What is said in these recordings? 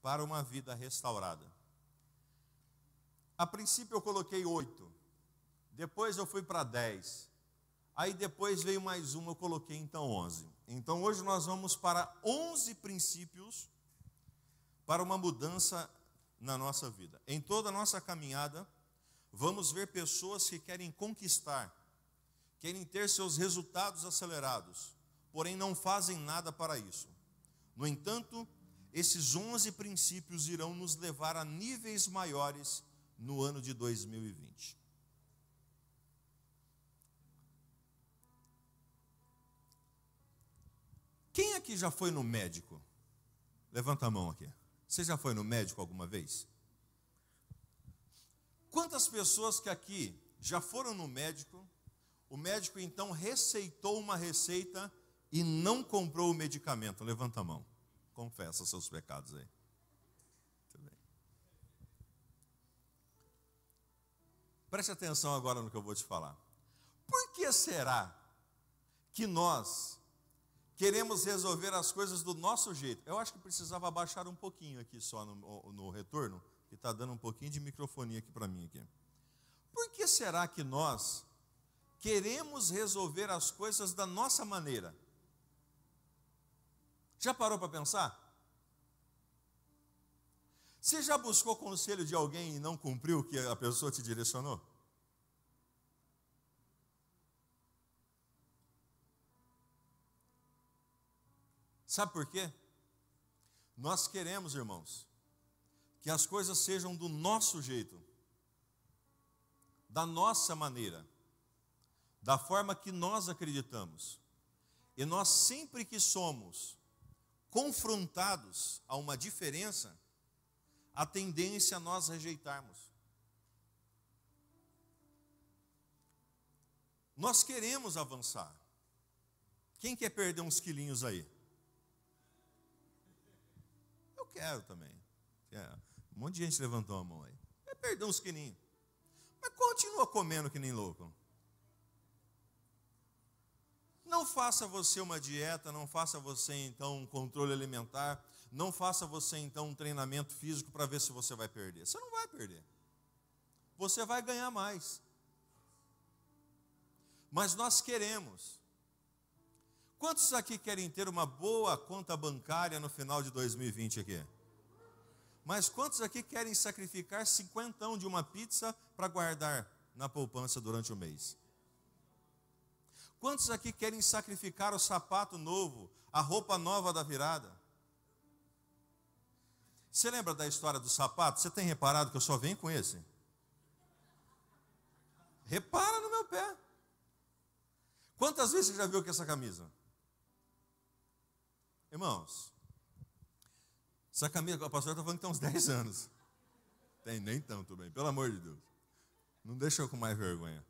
para uma vida restaurada. A princípio eu coloquei 8, depois eu fui para 10, aí depois veio mais uma, eu coloquei então 11. Então hoje nós vamos para 11 princípios para uma mudança na nossa vida. Em toda a nossa caminhada, vamos ver pessoas que querem conquistar, querem ter seus resultados acelerados, porém não fazem nada para isso. No entanto, esses 11 princípios irão nos levar a níveis maiores no ano de 2020. Quem aqui já foi no médico? Levanta a mão aqui. Você já foi no médico alguma vez? Quantas pessoas que aqui já foram no médico, o médico então receitou uma receita e não comprou o medicamento? Levanta a mão. Confessa seus pecados aí. Muito bem. Preste atenção agora no que eu vou te falar. Por que será que nós queremos resolver as coisas do nosso jeito? Eu acho que precisava abaixar um pouquinho aqui só no retorno, que está dando um pouquinho de microfonia aqui para mim aqui. Por que será que nós queremos resolver as coisas da nossa maneira? Já parou para pensar? Você já buscou conselho de alguém e não cumpriu o que a pessoa te direcionou? Sabe por quê? Nós queremos, irmãos, que as coisas sejam do nosso jeito, da nossa maneira, da forma que nós acreditamos. E nós sempre que somos confrontados a uma diferença, a tendência a nós rejeitarmos. Nós queremos avançar. Quem quer perder uns quilinhos aí? Eu quero também. Um monte de gente levantou a mão aí. Quer perder uns quilinhos. Mas continua comendo que nem louco. Não faça você uma dieta, não faça você então um controle alimentar, não faça você então um treinamento físico para ver se você vai perder. Você não vai perder. Você vai ganhar mais. Mas nós queremos. Quantos aqui querem ter uma boa conta bancária no final de 2020 aqui? Mas quantos aqui querem sacrificar 50 de uma pizza para guardar na poupança durante o mês? Quantos aqui querem sacrificar o sapato novo, a roupa nova da virada? Você lembra da história do sapato? Você tem reparado que eu só venho com esse? Repara no meu pé. Quantas vezes você já viu com essa camisa? Irmãos, essa camisa, o pastor está falando que tem uns 10 anos. Tem nem tanto bem, pelo amor de Deus. Não deixa eu com mais vergonha.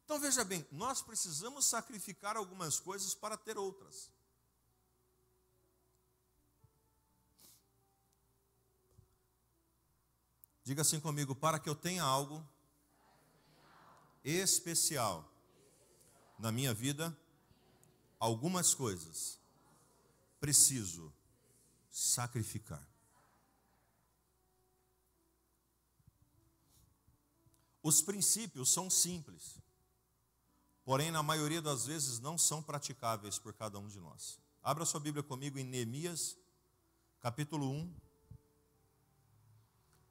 Então veja bem, nós precisamos sacrificar algumas coisas para ter outras. Diga assim comigo: para que eu tenha algo especial na minha vida, algumas coisas preciso sacrificar. Os princípios são simples, porém na maioria das vezes não são praticáveis por cada um de nós. Abra sua Bíblia comigo em Neemias, capítulo 1.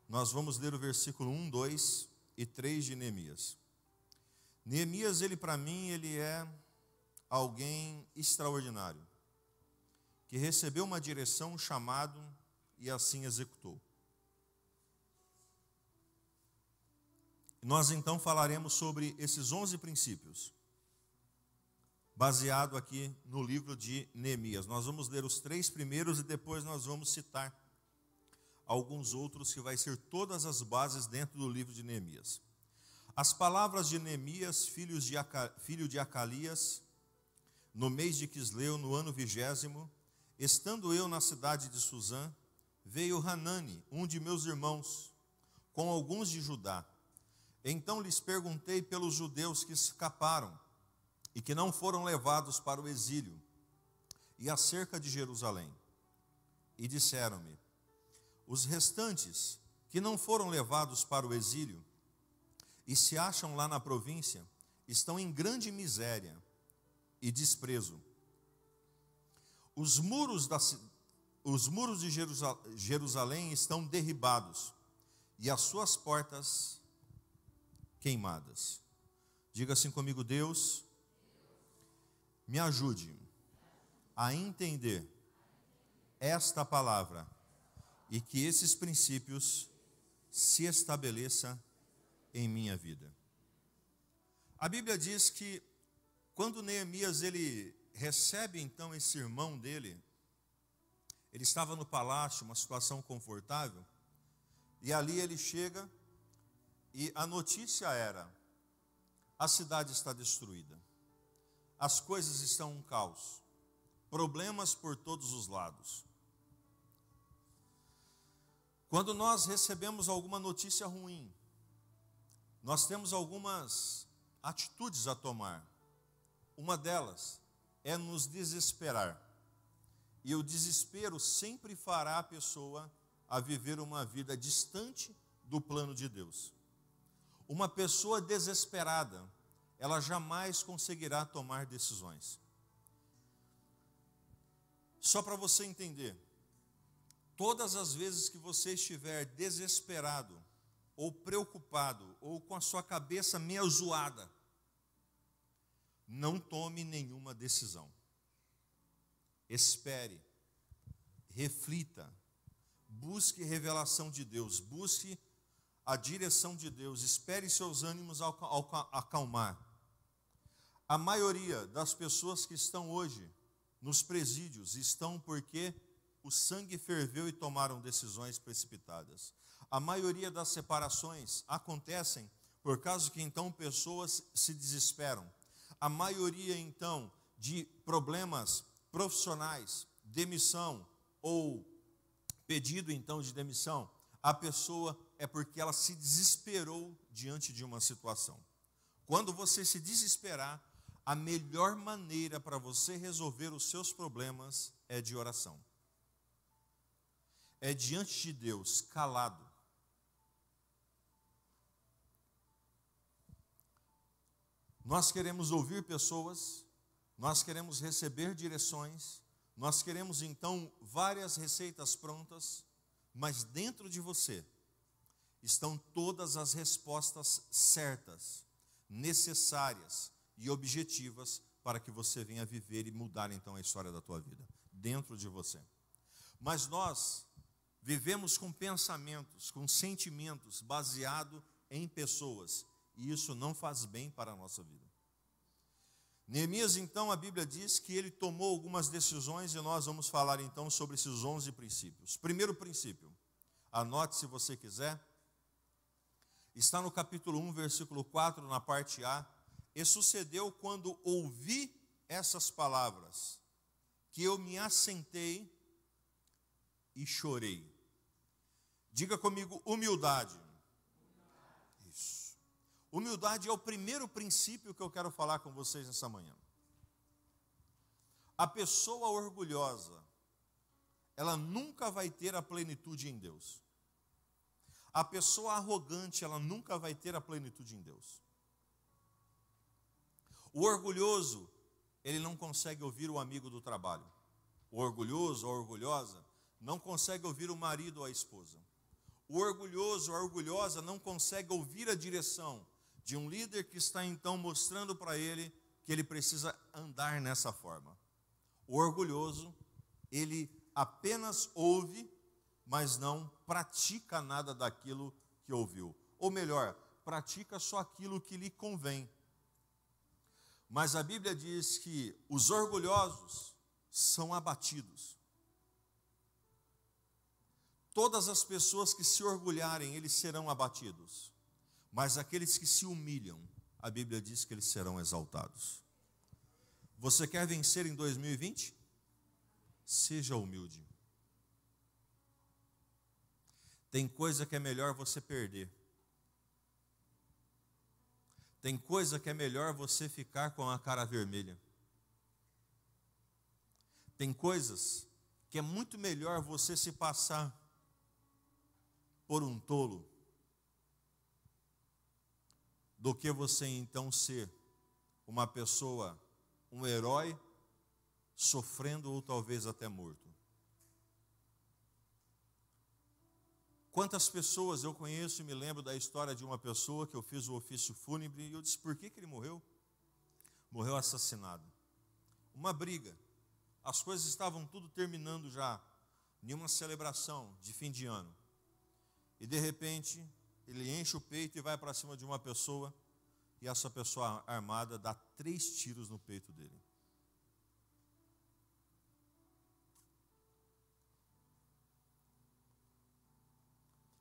Nós vamos ler o versículo 1, 2 e 3 de Neemias. Neemias, para mim, ele é alguém extraordinário, que recebeu uma direção, um chamado e assim executou. Nós então falaremos sobre esses 11 princípios, baseado aqui no livro de Neemias. Nós vamos ler os 3 primeiros e depois nós vamos citar alguns outros, que vai ser todas as bases dentro do livro de Neemias. As palavras de Neemias, filho de Acalias, no mês de Quisleu, no ano 20º, estando eu na cidade de Suzã, veio Hanani, um de meus irmãos, com alguns de Judá. Então lhes perguntei pelos judeus que escaparam e que não foram levados para o exílio, e acerca de Jerusalém. e disseram-me: os restantes que não foram levados para o exílio e se acham lá na província estão em grande miséria e desprezo. Os muros de Jerusalém estão derribados e as suas portas queimadas. Diga assim comigo: Deus, me ajude a entender esta palavra e que esses princípios se estabeleçam em minha vida. A Bíblia diz que quando Neemias ele recebe então esse irmão dele, ele estava no palácio, uma situação confortável, e ali ele chega e a notícia era: a cidade está destruída, as coisas estão um caos, problemas por todos os lados. Quando nós recebemos alguma notícia ruim, nós temos algumas atitudes a tomar. Uma delas é nos desesperar. E o desespero sempre fará a pessoa a viver uma vida distante do plano de Deus. Uma pessoa desesperada, ela jamais conseguirá tomar decisões. Só para você entender, todas as vezes que você estiver desesperado, ou preocupado, ou com a sua cabeça meio zoada, não tome nenhuma decisão. Espere, reflita, busque revelação de Deus, busque a direção de Deus, espere seus ânimos acalmar. A maioria das pessoas que estão hoje nos presídios estão porque o sangue ferveu e tomaram decisões precipitadas. A maioria das separações acontecem por causa que então pessoas se desesperam. A maioria então de problemas profissionais, demissão ou pedido então de demissão, a pessoa é porque ela se desesperou diante de uma situação. Quando você se desesperar, a melhor maneira para você resolver os seus problemas é de oração. É diante de Deus, calado. Nós queremos ouvir pessoas, nós queremos receber direções, nós queremos então várias receitas prontas, mas dentro de você estão todas as respostas certas, necessárias e objetivas para que você venha viver e mudar então a história da tua vida, dentro de você. Mas nós vivemos com pensamentos, com sentimentos baseados em pessoas, e isso não faz bem para a nossa vida. Neemias, então, a Bíblia diz que ele tomou algumas decisões, e nós vamos falar então sobre esses 11 princípios. Primeiro princípio, anote se você quiser, está no capítulo 1, versículo 4, na parte A. E sucedeu quando ouvi essas palavras, que eu me assentei e chorei. Diga comigo, humildade. Isso. Humildade é o primeiro princípio que eu quero falar com vocês nessa manhã. A pessoa orgulhosa, ela nunca vai ter a plenitude em Deus. A pessoa arrogante, ela nunca vai ter a plenitude em Deus. O orgulhoso, ele não consegue ouvir o amigo do trabalho. O orgulhoso, a orgulhosa, não consegue ouvir o marido ou a esposa. O orgulhoso, a orgulhosa, não consegue ouvir a direção de um líder que está então mostrando para ele que ele precisa andar nessa forma. O orgulhoso, ele apenas ouve, mas não pratica nada daquilo que ouviu. Ou melhor, pratica só aquilo que lhe convém. Mas a Bíblia diz que os orgulhosos são abatidos. Todas as pessoas que se orgulharem, eles serão abatidos. Mas aqueles que se humilham, a Bíblia diz que eles serão exaltados. Você quer vencer em 2020? Seja humilde. Tem coisa que é melhor você perder. Tem coisa que é melhor você ficar com a cara vermelha. Tem coisas que é muito melhor você se passar por um tolo do que você então ser uma pessoa, um herói, sofrendo ou talvez até morto. Quantas pessoas eu conheço e me lembro da história de uma pessoa que eu fiz o ofício fúnebre e eu disse, por que ele morreu? Morreu assassinado. Uma briga. As coisas estavam tudo terminando já, em uma celebração de fim de ano. E de repente, ele enche o peito e vai para cima de uma pessoa, e essa pessoa armada dá 3 tiros no peito dele.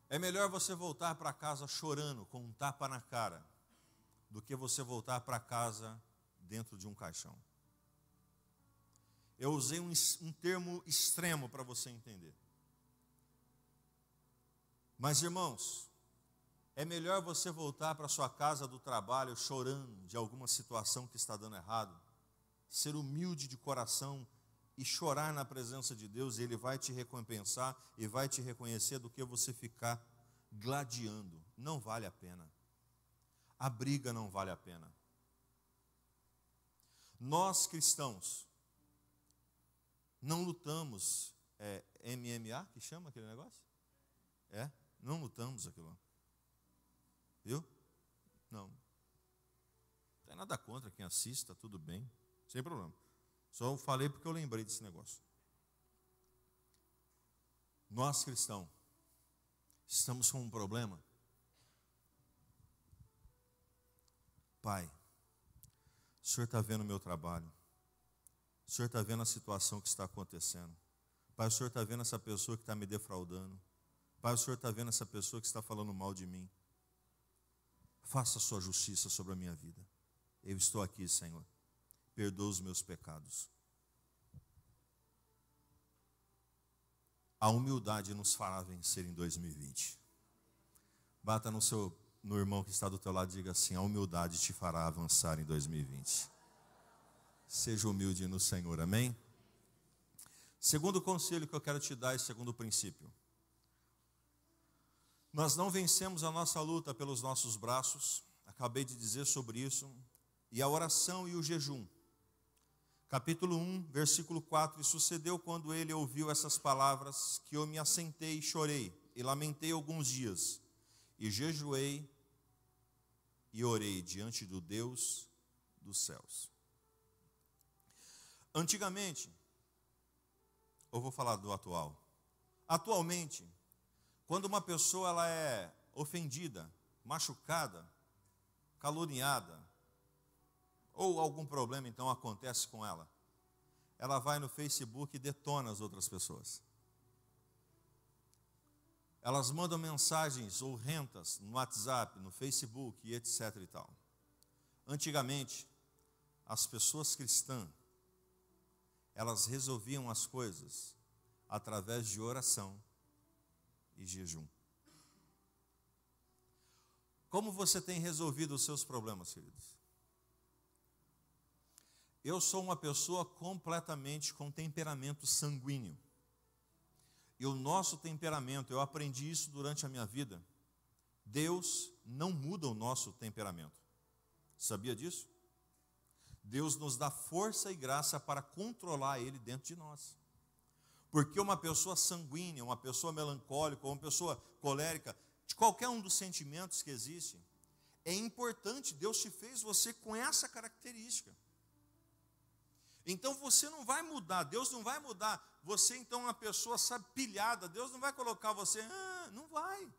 É melhor você voltar para casa chorando, com um tapa na cara, do que você voltar para casa dentro de um caixão. Eu usei um termo extremo para você entender. Mas, irmãos, é melhor você voltar para sua casa do trabalho chorando de alguma situação que está dando errado, ser humilde de coração e chorar na presença de Deus, e Ele vai te recompensar e vai te reconhecer, do que você ficar gladiando. Não vale a pena. A briga não vale a pena. Nós cristãos não lutamos, MMA, que chama aquele negócio? Não lutamos aquilo lá. Viu? Não. Não tem nada contra quem assista, tudo bem, sem problema. Só falei porque eu lembrei desse negócio. Nós cristãos estamos com um problema. Pai, o Senhor está vendo o meu trabalho. O Senhor está vendo a situação que está acontecendo. Pai, o Senhor está vendo essa pessoa que está me defraudando. Pai, o Senhor está vendo essa pessoa que está falando mal de mim. Faça a sua justiça sobre a minha vida. Eu estou aqui, Senhor. Perdoa os meus pecados. A humildade nos fará vencer em 2020. Bata no irmão que está do teu lado e diga assim, a humildade te fará avançar em 2020. Seja humilde no Senhor, amém? Segundo conselho que eu quero te dar, e segundo princípio. Nós não vencemos a nossa luta pelos nossos braços, acabei de dizer sobre isso, e a oração e o jejum. Capítulo 1, versículo 4, e sucedeu quando ele ouviu essas palavras, que eu me assentei e chorei, e lamentei alguns dias, e jejuei e orei diante do Deus dos céus. Antigamente, eu vou falar do atual. Atualmente, quando uma pessoa ela é ofendida, machucada, caluniada, ou algum problema então acontece com ela, ela vai no Facebook e detona as outras pessoas. Elas mandam mensagens horrendas no WhatsApp, no Facebook e etc e tal. Antigamente, as pessoas cristãs, elas resolviam as coisas através de oração e jejum. Como você tem resolvido os seus problemas, queridos? Eu sou uma pessoa completamente com temperamento sanguíneo. E o nosso temperamento, eu aprendi isso durante a minha vida. Deus não muda o nosso temperamento. Sabia disso? Deus nos dá força e graça para controlar ele dentro de nós. Porque uma pessoa sanguínea, uma pessoa melancólica, uma pessoa colérica, de qualquer um dos sentimentos que existem, é importante, Deus te fez você com essa característica. Então você não vai mudar, Deus não vai mudar você, então uma pessoa sabe, pilhada, Deus não vai colocar você, não vai.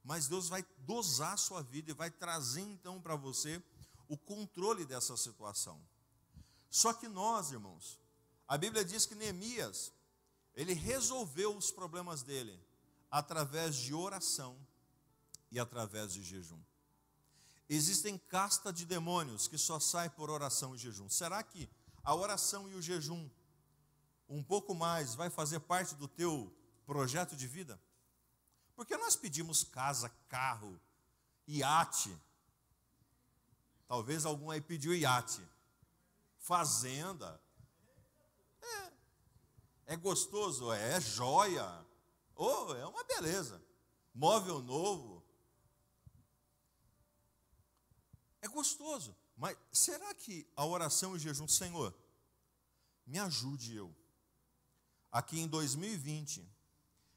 Mas Deus vai dosar a sua vida e vai trazer então para você o controle dessa situação. Só que nós, irmãos, a Bíblia diz que Neemias, ele resolveu os problemas dele através de oração e através de jejum. Existem casta de demônios que só saem por oração e jejum. Será que a oração e o jejum, um pouco mais, vai fazer parte do teu projeto de vida? Porque nós pedimos casa, carro, iate. Talvez algum aí pediu iate. Fazenda. É gostoso? É joia. Oh, é uma beleza. Móvel novo. É gostoso. Mas será que a oração e o jejum, Senhor, me ajude eu. Aqui em 2020,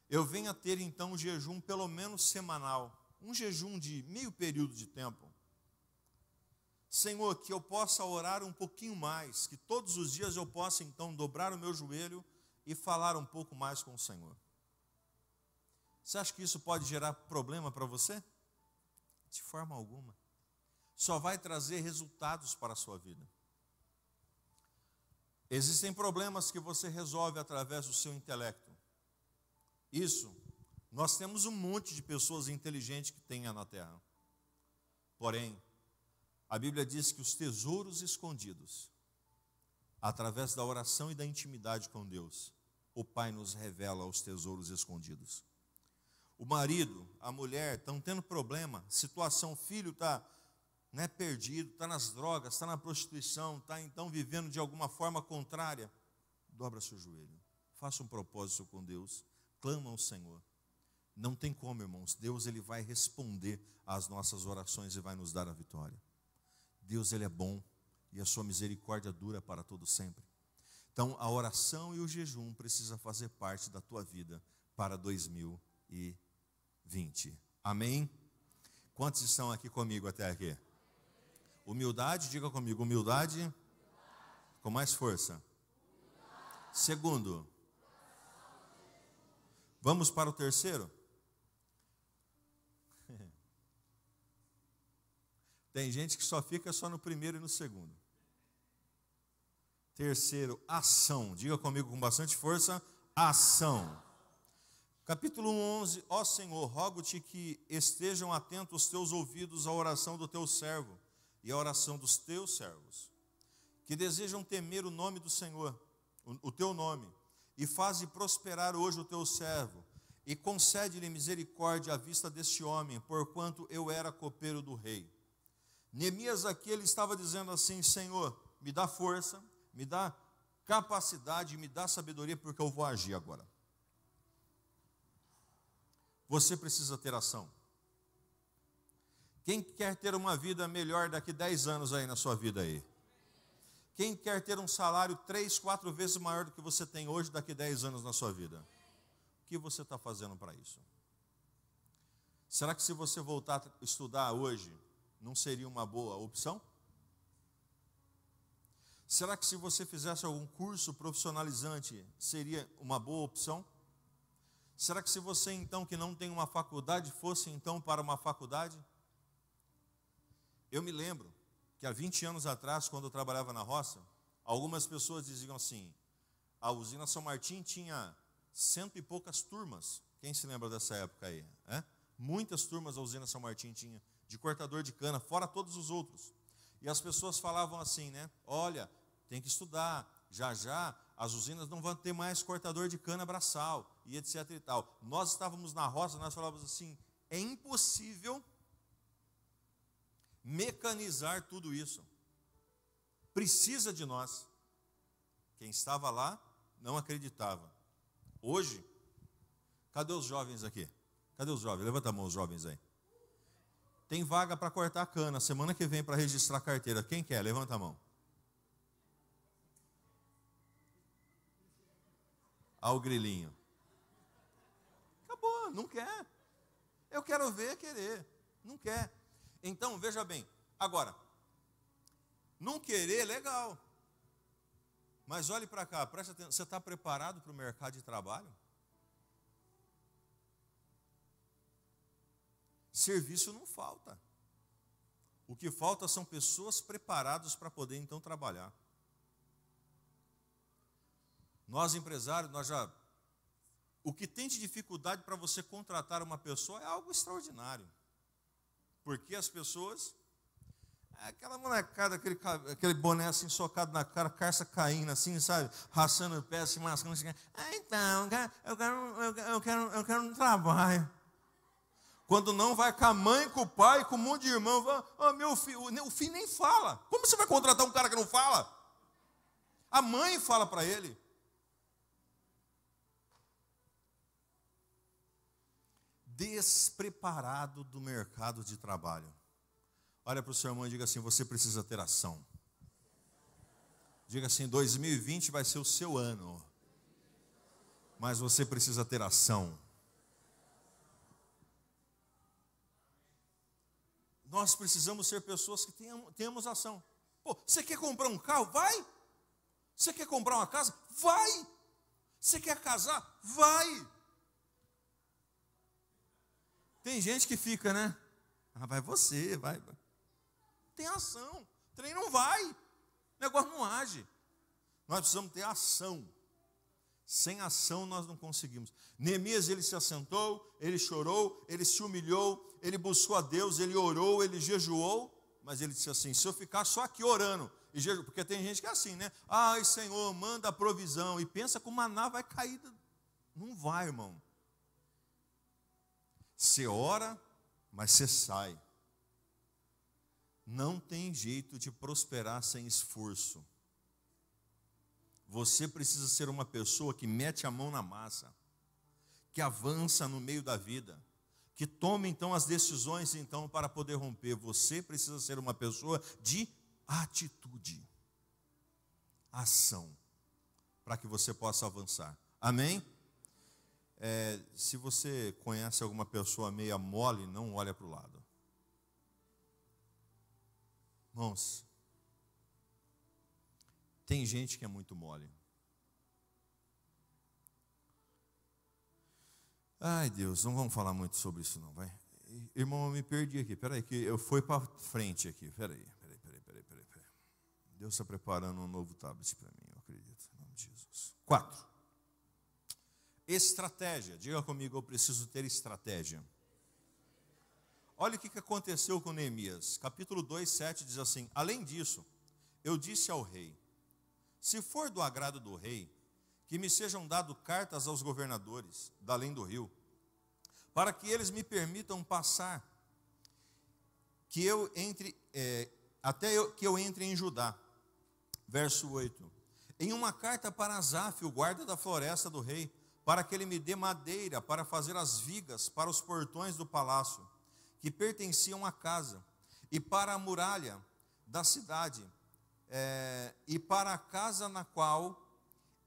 eu venho a ter então um jejum pelo menos semanal. Um jejum de meio período de tempo. Senhor, que eu possa orar um pouquinho mais, que todos os dias eu possa então dobrar o meu joelho e falar um pouco mais com o Senhor. Você acha que isso pode gerar problema para você? De forma alguma. Só vai trazer resultados para a sua vida. Existem problemas que você resolve através do seu intelecto. Isso, nós temos um monte de pessoas inteligentes que tem na terra. Porém, a Bíblia diz que os tesouros escondidos, através da oração e da intimidade com Deus, o Pai nos revela os tesouros escondidos. O marido, a mulher estão tendo problema, situação, o filho está perdido, está nas drogas, está na prostituição, está então vivendo de alguma forma contrária. Dobra seu joelho, faça um propósito com Deus, clama ao Senhor. Não tem como, irmãos, Deus ele vai responder às nossas orações e vai nos dar a vitória. Deus ele é bom e a sua misericórdia dura para todo sempre. Então a oração e o jejum precisa fazer parte da tua vida para 2020. Amém? Quantos estão aqui comigo até aqui? Humildade, diga comigo, humildade com mais força. Segundo, vamos para o terceiro? Tem gente que só fica só no primeiro e no segundo. Terceiro, ação. Diga comigo com bastante força, ação. Capítulo 11, ó Senhor, rogo-te que estejam atentos os teus ouvidos à oração do teu servo e à oração dos teus servos, que desejam temer o nome do Senhor, o teu nome, e faze prosperar hoje o teu servo, e concede-lhe misericórdia à vista deste homem, porquanto eu era copeiro do rei. Neemias aqui, ele estava dizendo assim, Senhor, me dá força, me dá capacidade, me dá sabedoria, porque eu vou agir agora. Você precisa ter ação. Quem quer ter uma vida melhor daqui 10 anos aí na sua vida aí? Quem quer ter um salário 3, 4 vezes maior do que você tem hoje daqui 10 anos na sua vida? O que você está fazendo para isso? Será que se você voltar a estudar hoje, não seria uma boa opção? Será que se você fizesse algum curso profissionalizante, seria uma boa opção? Será que se você então que não tem uma faculdade, fosse então para uma faculdade? Eu me lembro que há 20 anos atrás, quando eu trabalhava na roça, algumas pessoas diziam assim, a usina São Martim tinha 100 e poucas turmas. Quem se lembra dessa época aí? Muitas turmas a usina São Martim tinha, de cortador de cana, fora todos os outros. E as pessoas falavam assim, olha, tem que estudar, já já as usinas não vão ter mais cortador de cana braçal, e etc e tal. Nós estávamos na roça, nós falávamos assim, é impossível mecanizar tudo isso. Precisa de nós. Quem estava lá não acreditava. Hoje, cadê os jovens aqui? Cadê os jovens? Levanta a mão os jovens aí. Tem vaga para cortar cana, semana que vem para registrar carteira. Quem quer? Levanta a mão. Ao grilinho. Acabou, não quer. Eu quero ver, querer. Não quer. Então, veja bem. Agora, não querer, legal. Mas olhe para cá, presta atenção. Você está preparado para o mercado de trabalho? Serviço não falta. O que falta são pessoas preparadas para poder então trabalhar. Nós empresários, o que tem de dificuldade para você contratar uma pessoa é algo extraordinário. Porque as pessoas, aquela molecada, aquele boné assim socado na cara, carça caindo assim, sabe? Raçando o pé, se mascando, assim, então, eu quero um trabalho. Quando não, vai com a mãe, com o pai, com um monte de irmão, meu filho, o filho nem fala. Como você vai contratar um cara que não fala? A mãe fala para ele. despreparado do mercado de trabalho. Olha para o seu irmão e diga assim: você precisa ter ação. Diga assim: 2020 vai ser o seu ano, mas você precisa ter ação. Nós precisamos ser pessoas que tenhamos ação. Pô, você quer comprar um carro? Vai! Você quer comprar uma casa? Vai! Você quer casar? Vai! Tem gente que fica, né? Ah, vai você, vai. Tem ação. O trem não vai. O negócio não age. Nós precisamos ter ação. Sem ação nós não conseguimos. Neemias, ele se assentou, ele chorou, ele se humilhou, ele buscou a Deus, ele orou, ele jejuou, mas ele disse assim: se eu ficar só aqui orando, porque tem gente que é assim, né? Ai, Senhor, manda a provisão, e pensa que o maná vai cair. Não vai, irmão. Você ora, mas você sai. Não tem jeito de prosperar sem esforço. Você precisa ser uma pessoa que mete a mão na massa, que avança no meio da vida, que tome então as decisões então para poder romper. Você precisa ser uma pessoa de atitude, ação, para que você possa avançar. Amém? Se você conhece alguma pessoa meia mole, não olha para o lado. Irmãos, tem gente que é muito mole. Ai, Deus, não vamos falar muito sobre isso não, vai. Irmão, eu me perdi aqui, peraí, que eu fui para frente aqui, peraí. Deus está preparando um novo tablet para mim, eu acredito, em nome de Jesus. 4. Estratégia, diga comigo: eu preciso ter estratégia. Olha o que aconteceu com Neemias, capítulo 2, 7 diz assim: além disso, eu disse ao rei: se for do agrado do rei, que me sejam dado cartas aos governadores da além do rio, para que eles me permitam passar, que eu entre, que eu entre em Judá. Verso 8. Em uma carta para Asaf, o guarda da floresta do rei, para que ele me dê madeira para fazer as vigas para os portões do palácio, que pertenciam à casa, e para a muralha da cidade, e para a casa na qual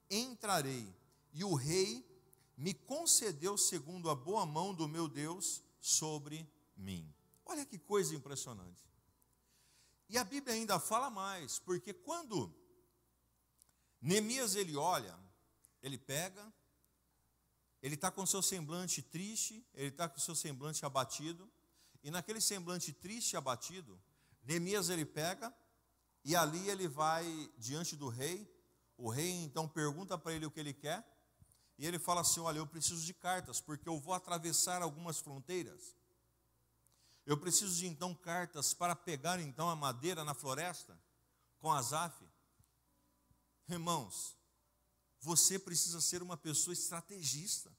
entrarei. E o rei me concedeu segundo a boa mão do meu Deus sobre mim. Olha que coisa impressionante. E a Bíblia ainda fala mais, porque quando Neemias ele olha, ele pega, ele está com o seu semblante triste, ele está com o seu semblante abatido, e naquele semblante triste e abatido, Neemias ele pega, e ali ele vai diante do rei. O rei então pergunta para ele o que ele quer, e ele fala assim: olha, eu preciso de cartas, porque eu vou atravessar algumas fronteiras. Eu preciso de então cartas para pegar então a madeira na floresta com Asaf. Irmãos, você precisa ser uma pessoa estrategista.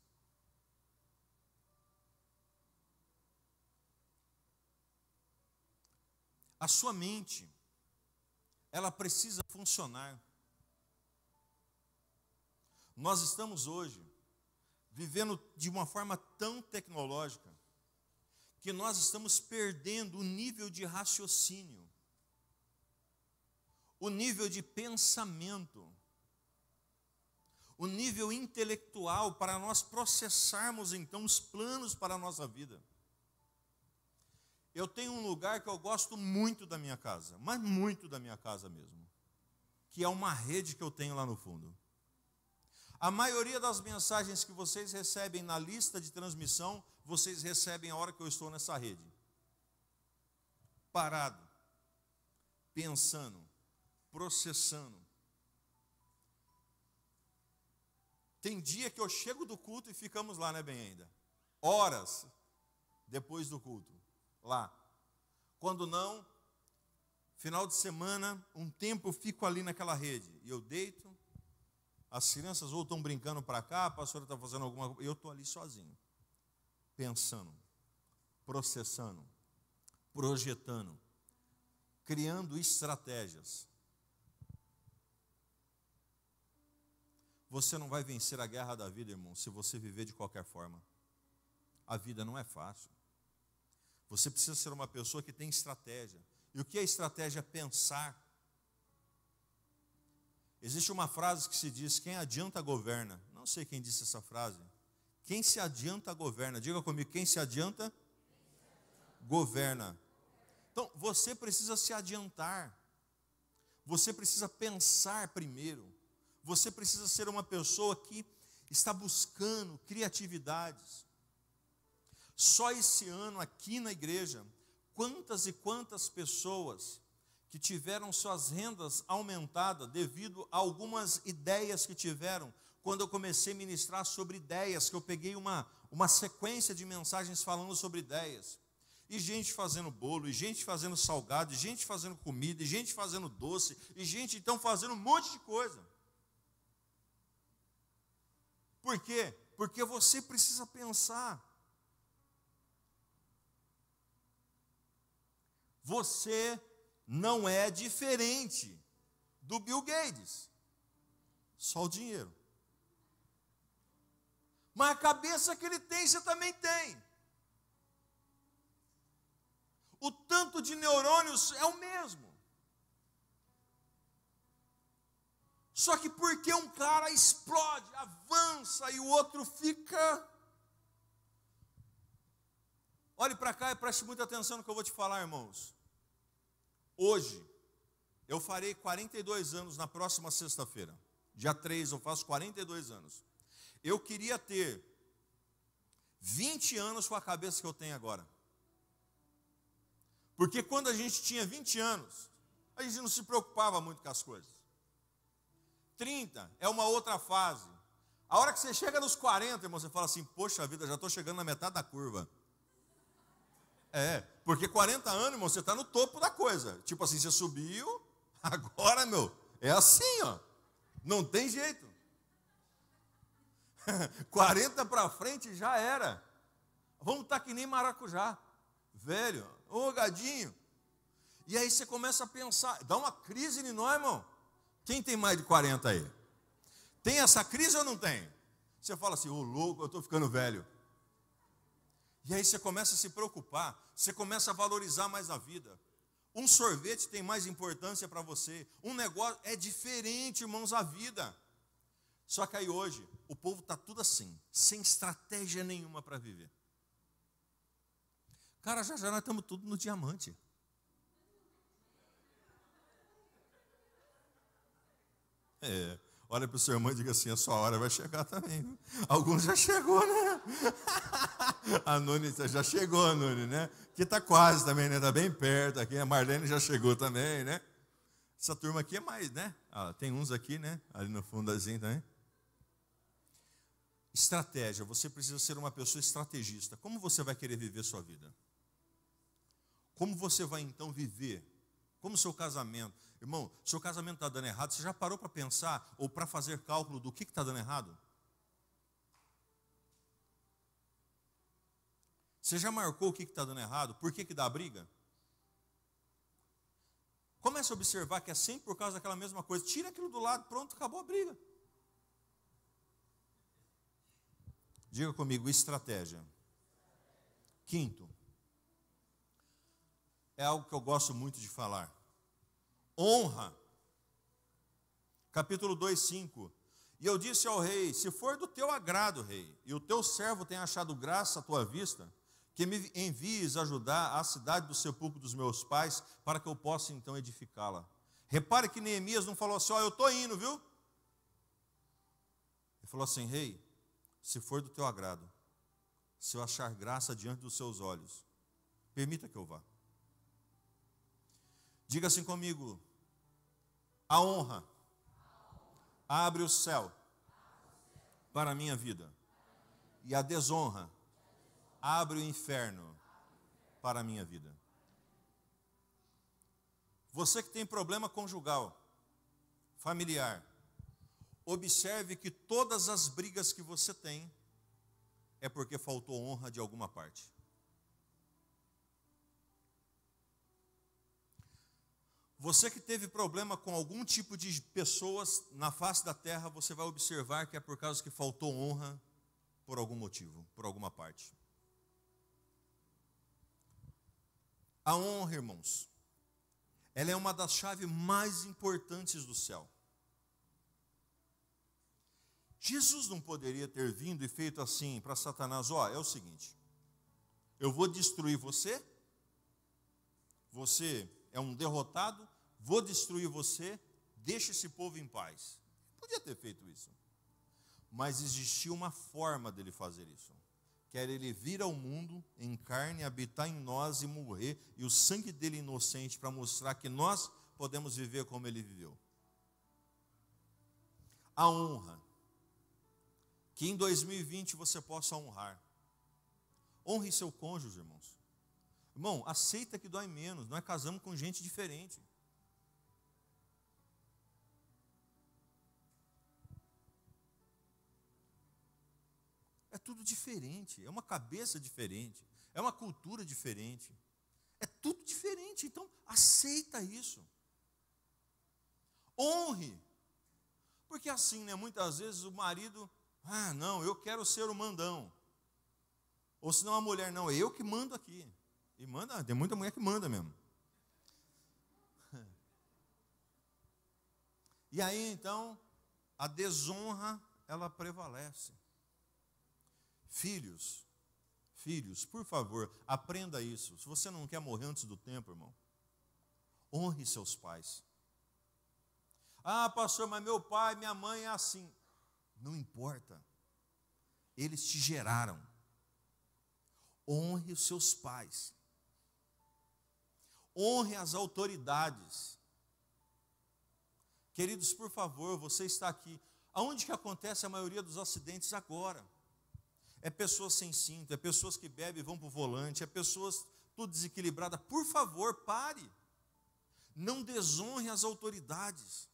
A sua mente, ela precisa funcionar. Nós estamos hoje vivendo de uma forma tão tecnológica que nós estamos perdendo o nível de raciocínio, o nível de pensamento, o nível intelectual para nós processarmos então os planos para a nossa vida. Eu tenho um lugar que eu gosto muito da minha casa, mas muito da minha casa mesmo, que é uma rede que eu tenho lá no fundo. A maioria das mensagens que vocês recebem na lista de transmissão, vocês recebem a hora que eu estou nessa rede. Parado, pensando, processando. Tem dia que eu chego do culto e ficamos lá, né, bem ainda? Horas depois do culto, lá. Quando não, final de semana, um tempo eu fico ali naquela rede. E eu deito, as crianças ou estão brincando para cá, a pastora está fazendo alguma coisa, eu estou ali sozinho, pensando, processando, projetando, criando estratégias. Você não vai vencer a guerra da vida, irmão, se você viver de qualquer forma. A vida não é fácil. Você precisa ser uma pessoa que tem estratégia. E o que é estratégia? Pensar. Existe uma frase que se diz: quem adianta governa. Não sei quem disse essa frase. Quem se adianta governa. Diga comigo, quem se adianta governa. Então, você precisa se adiantar. Você precisa pensar primeiro. Você precisa ser uma pessoa que está buscando criatividades. Só esse ano aqui na igreja, quantas e quantas pessoas que tiveram suas rendas aumentadas devido a algumas ideias que tiveram. Quando eu comecei a ministrar sobre ideias, que eu peguei uma sequência de mensagens falando sobre ideias. E gente fazendo bolo, e gente fazendo salgado, e gente fazendo comida, e gente fazendo doce, e gente então fazendo um monte de coisa. Por quê? Porque você precisa pensar. Você não é diferente do Bill Gates. Só o dinheiro. Mas a cabeça que ele tem, você também tem. O tanto de neurônios é o mesmo. Só que porque um cara explode, avança e o outro fica... Olhe para cá e preste muita atenção no que eu vou te falar, irmãos. Hoje, eu farei 42 anos na próxima sexta-feira. Dia 3 eu faço 42 anos. Eu queria ter 20 anos com a cabeça que eu tenho agora. Porque quando a gente tinha 20 anos, a gente não se preocupava muito com as coisas. 30 é uma outra fase. A hora que você chega nos 40, irmão, você fala assim: poxa vida, já estou chegando na metade da curva. Porque 40 anos, irmão, você está no topo da coisa. Tipo assim, você subiu, agora, meu, é assim, ó. Não tem jeito. 40 para frente já era. Vamos estar que nem maracujá. Velho, ô gadinho. E aí você começa a pensar, dá uma crise em nós, irmão. Quem tem mais de 40 aí? Tem essa crise ou não tem? Você fala assim: ô louco, eu estou ficando velho. E aí você começa a se preocupar, você começa a valorizar mais a vida. Um sorvete tem mais importância para você. Um negócio é diferente, irmãos, a vida. Só que aí hoje, o povo está tudo assim, sem estratégia nenhuma para viver. Cara, já nós estamos tudo no diamante. Olha para o seu irmão e diga assim: a sua hora vai chegar também. Alguns já chegou, né? A Nune já chegou, a Nune, né? Que está quase também, né? Está bem perto aqui. A Marlene já chegou também, né? Essa turma aqui é mais, né? Tem uns aqui, né? Ali no fundozinho também. Estratégia. Você precisa ser uma pessoa estrategista. Como você vai querer viver sua vida? Como você vai então viver? Como o seu casamento? Irmão, seu casamento está dando errado, você já parou para pensar ou para fazer cálculo do que está dando errado? Você já marcou o que está dando errado? Por que dá briga? Comece a observar que é sempre por causa daquela mesma coisa. Tira aquilo do lado, pronto, acabou a briga. Diga comigo, estratégia. Quinto, é algo que eu gosto muito de falar. Honra. Capítulo 2:5. E eu disse ao rei: se for do teu agrado, rei, e o teu servo tem achado graça à tua vista, que me envies ajudar a cidade do sepulcro dos meus pais, para que eu possa então edificá-la. Repare que Neemias não falou assim: ó, eu estou indo, viu? Ele falou assim: rei, se for do teu agrado, se eu achar graça diante dos seus olhos, permita que eu vá. Diga assim comigo: a honra abre o céu para a minha vida, e a desonra abre o inferno para a minha vida. Você que tem problema conjugal, familiar, observe que todas as brigas que você tem é porque faltou honra de alguma parte. Você que teve problema com algum tipo de pessoas na face da terra, você vai observar que é por causa que faltou honra por algum motivo, por alguma parte. A honra, irmãos, ela é uma das chaves mais importantes do céu. Jesus não poderia ter vindo e feito assim para Satanás: ó, é o seguinte, eu vou destruir você, você é um derrotado, vou destruir você, deixa esse povo em paz. Podia ter feito isso. Mas existia uma forma dele fazer isso. Que era ele vir ao mundo em carne, habitar em nós e morrer, e o sangue dele inocente para mostrar que nós podemos viver como ele viveu. A honra. Que em 2020 você possa honrar. Honre seu cônjuge, irmãos. Irmão, aceita que dói menos. Nós casamos com gente diferente. É tudo diferente, é uma cabeça diferente, é uma cultura diferente, é tudo diferente, então aceita isso. Honre, porque assim, né, muitas vezes o marido, não, eu quero ser o mandão, ou senão a mulher, não, é eu que mando aqui, e manda, tem muita mulher que manda mesmo. E aí então, a desonra, ela prevalece. Filhos, por favor, aprenda isso. Se você não quer morrer antes do tempo, irmão, honre seus pais. Pastor, mas meu pai, minha mãe é assim. Não importa. Eles te geraram. Honre os seus pais. Honre as autoridades. Queridos, por favor, você está aqui. Aonde que acontece a maioria dos acidentes agora? É pessoas sem cinto, é pessoas que bebem e vão para o volante, é pessoas tudo desequilibradas. Por favor, pare. Não desonre as autoridades.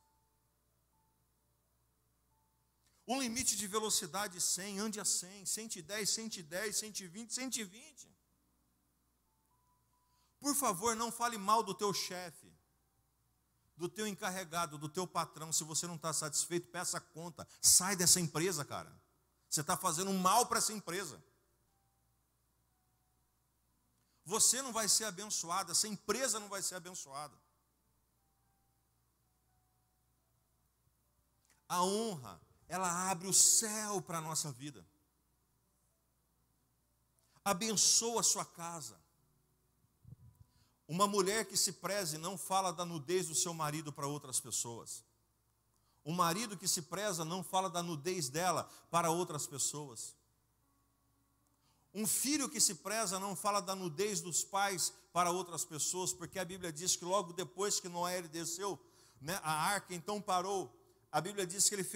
Um limite de velocidade 100, ande a 100, 110, 110, 120, 120. Por favor, não fale mal do teu chefe, do teu encarregado, do teu patrão. Se você não está satisfeito, peça conta. Sai dessa empresa, cara. Você está fazendo mal para essa empresa. Você não vai ser abençoado, essa empresa não vai ser abençoada. A honra, ela abre o céu para a nossa vida. Abençoa a sua casa. Uma mulher que se preze não fala da nudez do seu marido para outras pessoas. Um marido que se preza não fala da nudez dela para outras pessoas. Um filho que se preza não fala da nudez dos pais para outras pessoas, porque a Bíblia diz que logo depois que Noé desceu, né, a arca então parou. A Bíblia diz que ele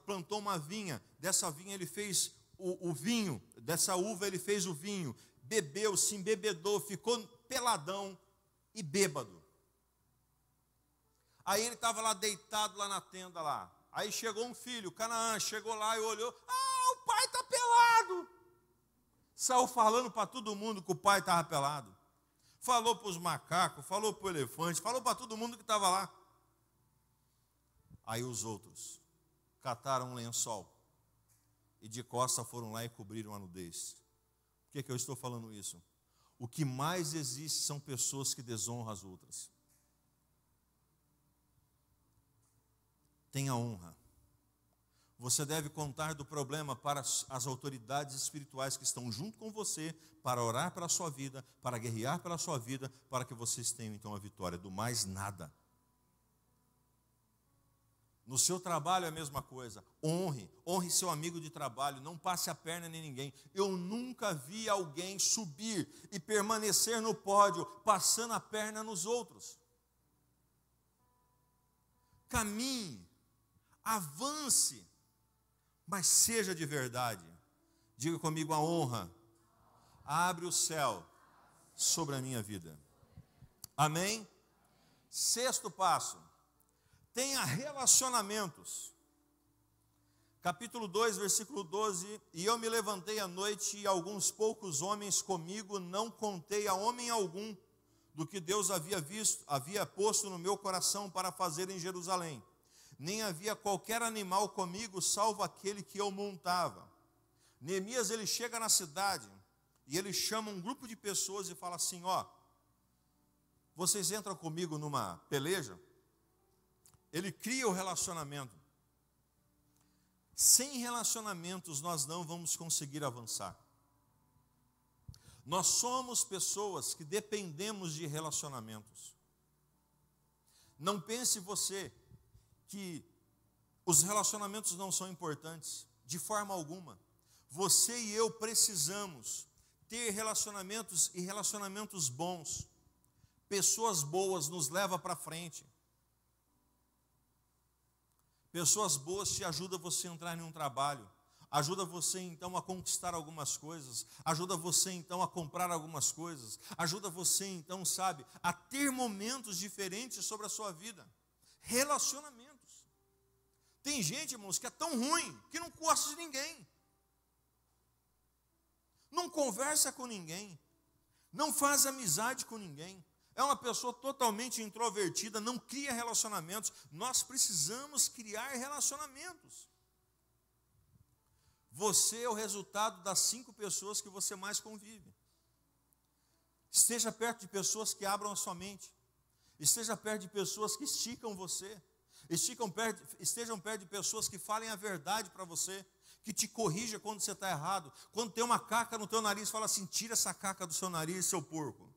plantou uma vinha, dessa vinha ele fez o vinho, dessa uva ele fez o vinho, bebeu, se embebedou, ficou peladão e bêbado. Aí ele estava lá deitado lá na tenda lá. Aí chegou um filho, Canaã, chegou lá e olhou. O pai está pelado. Saiu falando para todo mundo que o pai estava pelado. Falou para os macacos, falou para o elefante, falou para todo mundo que estava lá. Aí os outros cataram um lençol e de costa foram lá e cobriram a nudez. Por que eu estou falando isso? O que mais existe são pessoas que desonram as outras. Tenha honra. Você deve contar do problema para as autoridades espirituais que estão junto com você, para orar pela sua vida, para guerrear pela sua vida, para que vocês tenham então a vitória. Do mais nada. No seu trabalho é a mesma coisa. Honre seu amigo de trabalho, não passe a perna em ninguém. Eu nunca vi alguém subir e permanecer no pódio, passando a perna nos outros. Caminhe, avance, mas seja de verdade. Diga comigo: a honra abre o céu sobre a minha vida. Amém? Sexto passo: tenha relacionamentos. Capítulo 2, versículo 12: e eu me levantei à noite, e alguns poucos homens comigo, não contei a homem algum do que Deus havia posto no meu coração para fazer em Jerusalém. Nem havia qualquer animal comigo, salvo aquele que eu montava. Neemias, ele chega na cidade, e ele chama um grupo de pessoas e fala assim: vocês entram comigo numa peleja, ele cria o relacionamento. Sem relacionamentos nós não vamos conseguir avançar. Nós somos pessoas que dependemos de relacionamentos. Não pense você que os relacionamentos não são importantes, de forma alguma. Você e eu precisamos ter relacionamentos e relacionamentos bons. Pessoas boas nos levam para frente. Pessoas boas te ajudam você a entrar em um trabalho, ajuda você então a conquistar algumas coisas, ajuda você então a comprar algumas coisas, ajuda você então, sabe, a ter momentos diferentes sobre a sua vida. Relacionamentos. Tem gente, irmãos, que é tão ruim que não gosta de ninguém, não conversa com ninguém, não faz amizade com ninguém. É uma pessoa totalmente introvertida, não cria relacionamentos. Nós precisamos criar relacionamentos. Você é o resultado das 5 pessoas que você mais convive. Esteja perto de pessoas que abram a sua mente. Esteja perto de pessoas que esticam você. Estejam perto de pessoas que falem a verdade para você, que te corrija quando você está errado. Quando tem uma caca no teu nariz, fala assim: tira essa caca do seu nariz, seu porco.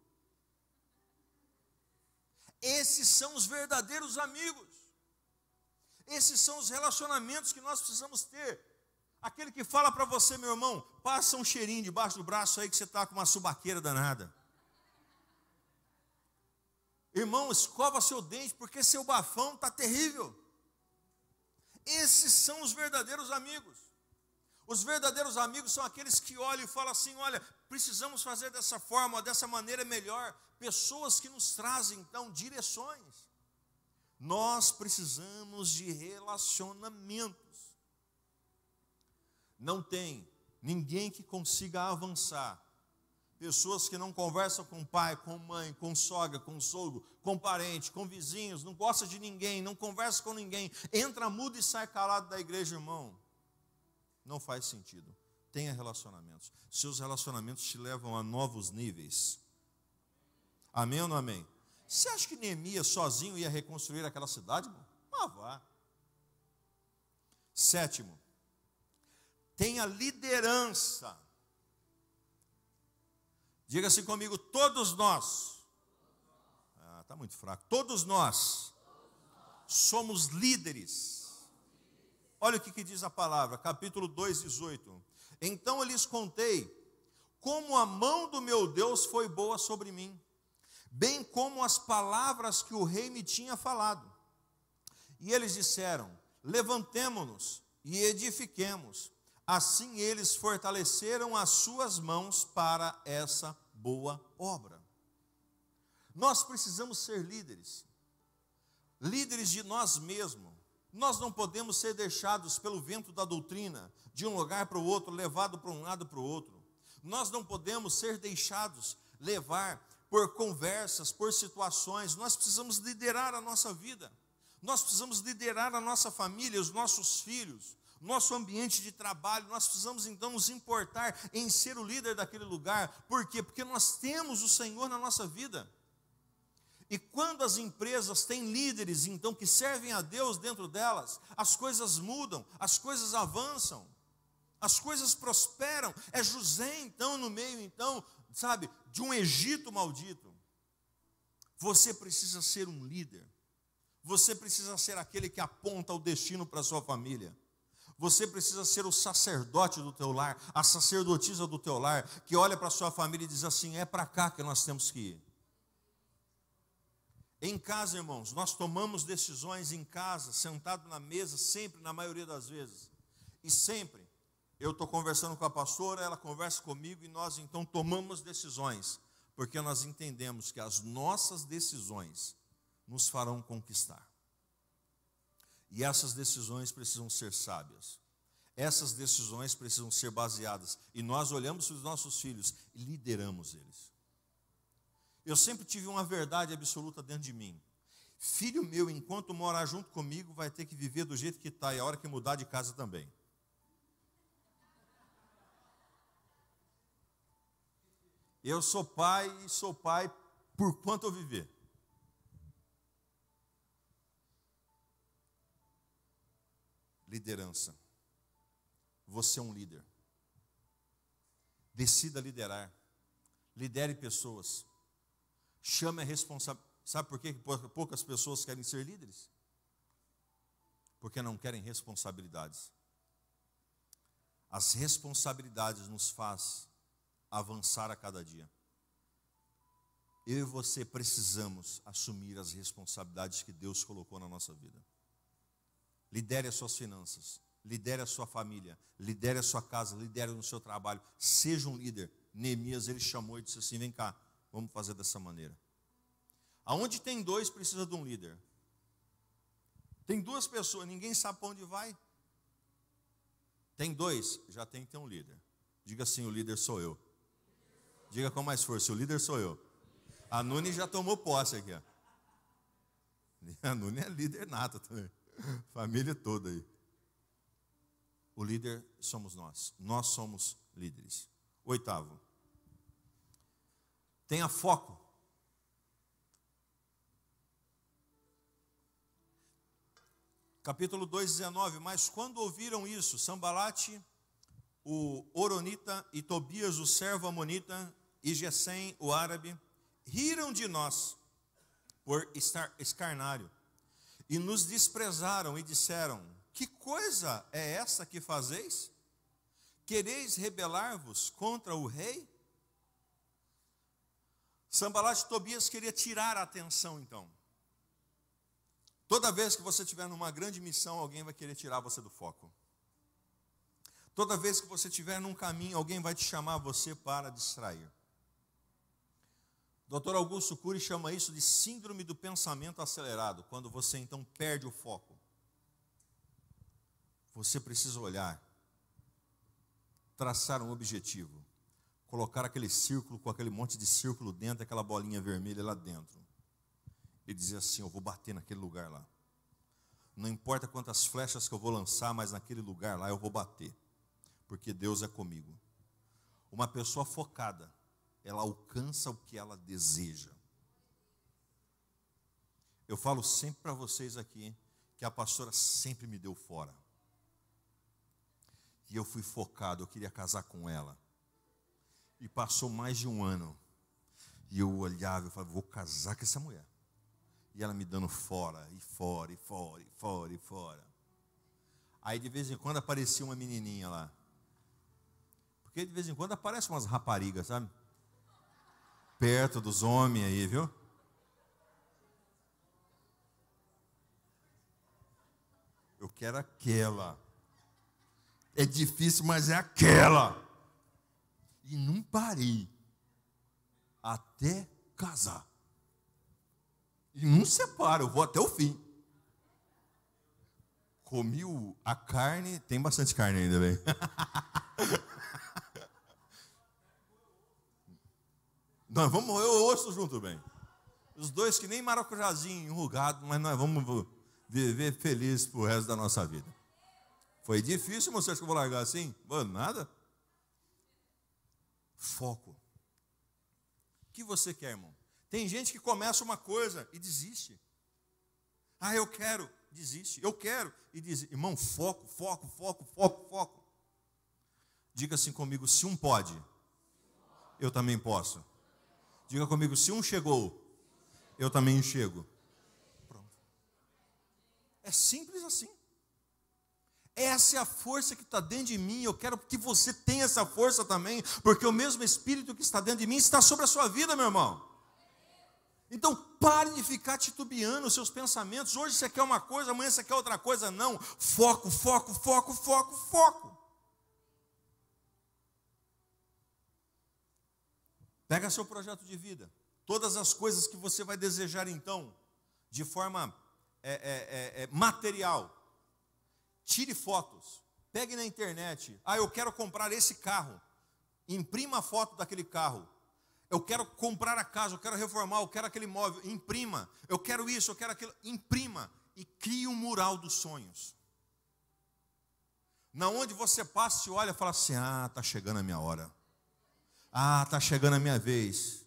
Esses são os verdadeiros amigos. Esses são os relacionamentos que nós precisamos ter. Aquele que fala para você: meu irmão, passa um cheirinho debaixo do braço aí que você está com uma subaqueira danada. Irmão, escova seu dente porque seu bafão está terrível. Esses são os verdadeiros amigos. Os verdadeiros amigos são aqueles que olham e falam assim: olha, precisamos fazer dessa forma, dessa maneira melhor. Pessoas que nos trazem, então, direções. Nós precisamos de relacionamentos. Não tem ninguém que consiga avançar. Pessoas que não conversam com pai, com mãe, com sogra, com sogro, com parente, com vizinhos, não gosta de ninguém, não conversa com ninguém, entra mudo e sai calado da igreja, irmão. Não faz sentido. Tenha relacionamentos. Seus relacionamentos te levam a novos níveis. Amém ou não amém? Você acha que Neemias sozinho ia reconstruir aquela cidade, irmão? Ah, vá. 7, tenha liderança. Diga assim comigo: todos nós. Está muito fraco. Todos nós somos líderes. Olha o que diz a palavra, capítulo 2, 18. Então eu lhes contei como a mão do meu Deus foi boa sobre mim, bem como as palavras que o rei me tinha falado. E eles disseram: levantemo-nos e edifiquemos. Assim eles fortaleceram as suas mãos para essa boa obra. Nós precisamos ser líderes. Líderes de nós mesmos. Nós não podemos ser deixados pelo vento da doutrina, de um lugar para o outro, levado para um lado para o outro. Nós não podemos ser deixados levar por conversas, por situações. Nós precisamos liderar a nossa vida. Nós precisamos liderar a nossa família, os nossos filhos, nosso ambiente de trabalho. Nós precisamos então nos importar em ser o líder daquele lugar. Por quê? Porque nós temos o Senhor na nossa vida. E quando as empresas têm líderes, então, que servem a Deus dentro delas, as coisas mudam, as coisas avançam, as coisas prosperam. É José, então, no meio, então, sabe, de um Egito maldito. Você precisa ser um líder. Você precisa ser aquele que aponta o destino para a sua família. Você precisa ser o sacerdote do teu lar, a sacerdotisa do teu lar, que olha para a sua família e diz assim: é para cá que nós temos que ir. Em casa, irmãos, nós tomamos decisões em casa, sentado na mesa, sempre, na maioria das vezes. E sempre, eu estou conversando com a pastora, ela conversa comigo e nós então tomamos decisões, porque nós entendemos que as nossas decisões nos farão conquistar. E essas decisões precisam ser sábias. Essas decisões precisam ser baseadas. E nós olhamos para os nossos filhos e lideramos eles. Eu sempre tive uma verdade absoluta dentro de mim. Filho meu, enquanto morar junto comigo, vai ter que viver do jeito que está. E a hora que mudar de casa também. Eu sou pai e sou pai por quanto eu viver. liderança. Você é um líder. Decida liderar. Lidere pessoas. Chame a responsabilidade. Sabe por que poucas pessoas querem ser líderes? Porque não querem responsabilidades. As responsabilidades nos faz avançar a cada dia. Eu e você precisamos assumir as responsabilidades que Deus colocou na nossa vida. Lidere as suas finanças, lidere a sua família, lidere a sua casa, lidere no seu trabalho. Seja um líder. Neemias, ele chamou e disse assim: vem cá, vamos fazer dessa maneira. Aonde tem dois, precisa de um líder. Tem duas pessoas, ninguém sabe para onde vai. Tem dois, já tem que ter um líder. Diga assim: o líder sou eu. Diga com mais força: o líder sou eu. A Nuni já tomou posse aqui, ó. A Nuni é líder nata também. Família toda aí. O líder somos nós. Nós somos líderes. 8º. Tenha foco. Capítulo 2:19. Mas quando ouviram isso, Sambalate, o Horonita, e Tobias, o servo amonita, e Gesem, o árabe, riram de nós por estar escarnário, e nos desprezaram e disseram: que coisa é essa que fazeis? Quereis rebelar-vos contra o rei? Sambalate e Tobias queria tirar a atenção, então. Toda vez que você estiver numa grande missão, alguém vai querer tirar você do foco. Toda vez que você estiver num caminho, alguém vai te chamar você para distrair. Dr. Augusto Cury chama isso de síndrome do pensamento acelerado, quando você então perde o foco. Você precisa olhar, traçar um objetivo, colocar aquele círculo com aquele monte de círculo dentro, aquela bolinha vermelha lá dentro, e dizer assim: eu vou bater naquele lugar lá. Não importa quantas flechas que eu vou lançar, mas naquele lugar lá eu vou bater, porque Deus é comigo. Uma pessoa focada, ela alcança o que ela deseja. Eu falo sempre para vocês aqui que a pastora sempre me deu fora. E eu fui focado, eu queria casar com ela. E passou mais de um ano. E eu olhava e falava: vou casar com essa mulher. E ela me dando fora, e fora, e fora, e fora, e fora. Aí de vez em quando aparecia uma menininha lá. Porque de vez em quando aparecem umas raparigas, sabe? Perto dos homens aí, viu? Eu quero aquela. É difícil, mas é aquela. E não parei até casar. E não separo, eu vou até o fim. Comi a carne, tem bastante carne ainda, bem. Nós vamos moer o osso junto, bem. Os dois que nem maracujazinho enrugado, mas nós vamos viver felizes pro resto da nossa vida. Foi difícil, você acha que eu vou largar assim? Mano, nada. Foco. O que você quer, irmão? Tem gente que começa uma coisa e desiste. Ah, eu quero, desiste. Eu quero e desiste. Irmão, foco, foco, foco, foco, foco. Diga assim comigo: se um pode, eu também posso. Diga comigo: se um chegou, eu também chego. Pronto. É simples assim. Essa é a força que está dentro de mim. Eu quero que você tenha essa força também, porque o mesmo Espírito que está dentro de mim está sobre a sua vida, meu irmão. Então pare de ficar titubeando os seus pensamentos. Hoje você quer uma coisa, amanhã você quer outra coisa. Não, foco, foco, foco, foco, foco. Pega seu projeto de vida, todas as coisas que você vai desejar então, de forma material. Tire fotos, pegue na internet. Ah, eu quero comprar esse carro. Imprima a foto daquele carro. Eu quero comprar a casa, eu quero reformar, eu quero aquele imóvel. Imprima. Eu quero isso, eu quero aquilo. Imprima e crie um mural dos sonhos. Na onde você passa e olha e fala assim: ah, está chegando a minha hora. Ah, está chegando a minha vez.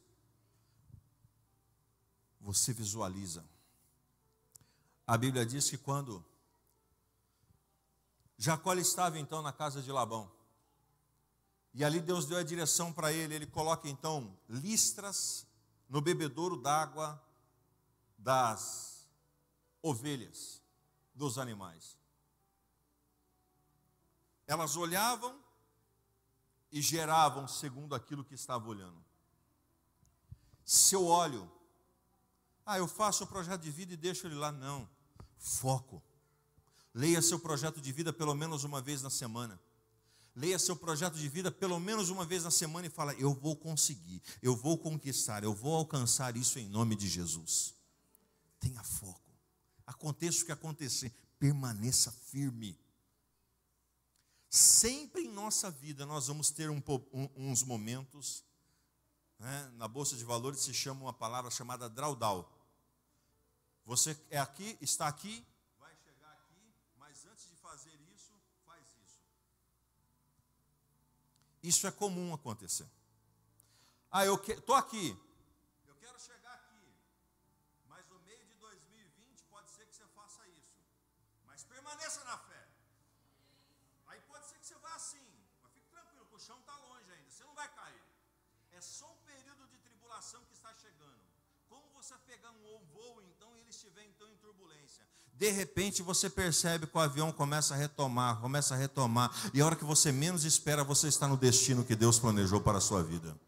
Você visualiza. A Bíblia diz que quando Jacó estava então na casa de Labão. E ali Deus deu a direção para ele. Ele coloca então listras no bebedouro d'água das ovelhas, dos animais. Elas olhavam e geravam segundo aquilo que estava olhando. Se eu olho, eu faço o projeto de vida e deixo ele lá. Não, foco. Leia seu projeto de vida pelo menos uma vez na semana. Leia seu projeto de vida pelo menos uma vez na semana e fala: eu vou conseguir, eu vou conquistar, eu vou alcançar isso em nome de Jesus. Tenha foco. Aconteça o que acontecer, permaneça firme. Sempre em nossa vida nós vamos ter uns momentos, né? Na Bolsa de Valores se chama uma palavra chamada drawdown. Você é aqui, está aqui, vai chegar aqui, mas antes de fazer isso, faz isso. Isso é comum acontecer. Eu estou aqui, eu quero chegar aqui, mas no meio de 2020 pode ser que você faça isso, mas permaneça na fé. Aí pode ser que você vá assim, mas fique tranquilo, que o chão está longe ainda, você não vai cair. É só um período de tribulação que está chegando. Como você pegar um voo então e ele estiver então em turbulência, de repente você percebe que o avião começa a retomar, e a hora que você menos espera, você está no destino que Deus planejou para a sua vida.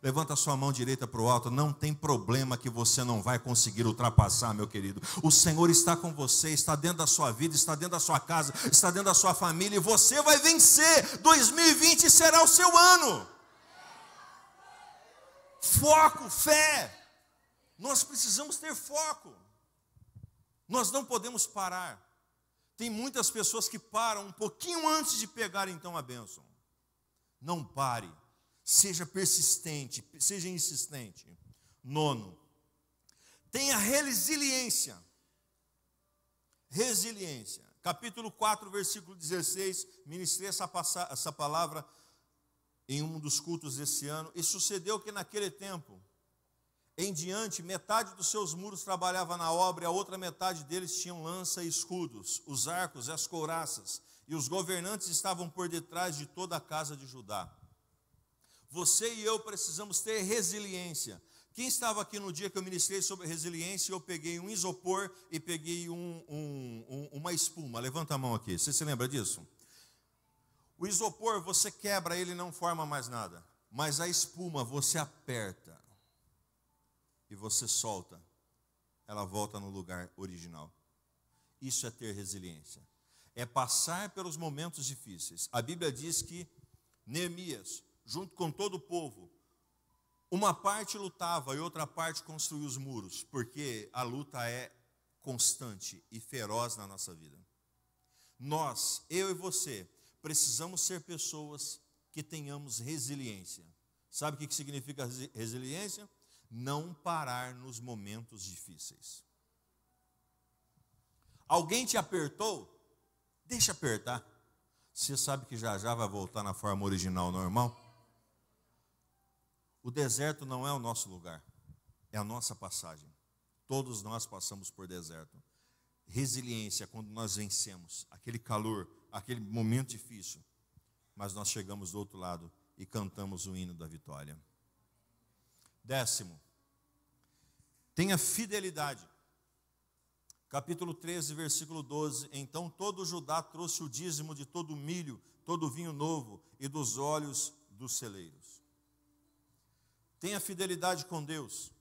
Levanta a sua mão direita para o alto. Não tem problema que você não vai conseguir ultrapassar, meu querido. O Senhor está com você, está dentro da sua vida, está dentro da sua casa, está dentro da sua família, e você vai vencer. 2020 será o seu ano. Foco, fé. Nós precisamos ter foco. Nós não podemos parar. Tem muitas pessoas que param um pouquinho antes de pegar então a bênção. Não pare. Seja persistente, seja insistente. 9, tenha resiliência. Resiliência. Capítulo 4, versículo 16. Ministrei essa palavra em um dos cultos desse ano. E sucedeu que naquele tempo em diante, metade dos seus muros trabalhava na obra, e a outra metade deles tinham lança e escudos, os arcos e as couraças, e os governantes estavam por detrás de toda a casa de Judá. Você e eu precisamos ter resiliência. Quem estava aqui no dia que eu ministrei sobre resiliência, eu peguei um isopor e peguei uma espuma. Levanta a mão aqui, você se lembra disso? O isopor, você quebra ele e não forma mais nada, mas a espuma você aperta e você solta, ela volta no lugar original. Isso é ter resiliência. É passar pelos momentos difíceis. A Bíblia diz que Neemias, junto com todo o povo, uma parte lutava e outra parte construía os muros, porque a luta é constante e feroz na nossa vida. Nós, eu e você, precisamos ser pessoas que tenhamos resiliência. Sabe o que significa resiliência? Não parar nos momentos difíceis. Alguém te apertou? Deixa apertar. Você sabe que já já vai voltar na forma original, normal? O deserto não é o nosso lugar, é a nossa passagem. Todos nós passamos por deserto. Resiliência, quando nós vencemos aquele calor, aquele momento difícil, mas nós chegamos do outro lado e cantamos o hino da vitória. 10, tenha fidelidade. Capítulo 13, versículo 12. Então todo Judá trouxe o dízimo de todo o milho, todo o vinho novo e dos óleos dos celeiros. Tenha fidelidade com Deus.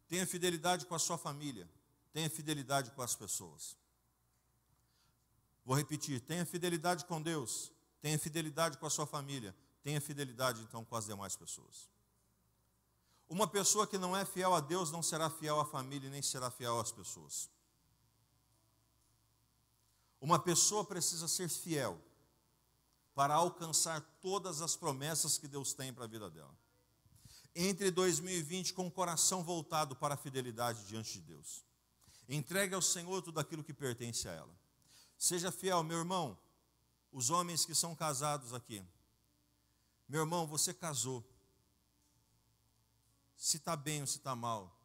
Tenha fidelidade com a sua família. Tenha fidelidade com as pessoas. Vou repetir, tenha fidelidade com Deus. Tenha fidelidade com a sua família. Tenha fidelidade então com as demais pessoas. Uma pessoa que não é fiel a Deus não será fiel à família e nem será fiel às pessoas. Uma pessoa precisa ser fiel para alcançar todas as promessas que Deus tem para a vida dela. Entre 2020 com o coração voltado para a fidelidade diante de Deus. Entregue ao Senhor tudo aquilo que pertence a ela. Seja fiel, meu irmão, os homens que são casados aqui. Meu irmão, você casou. Se está bem ou se está mal.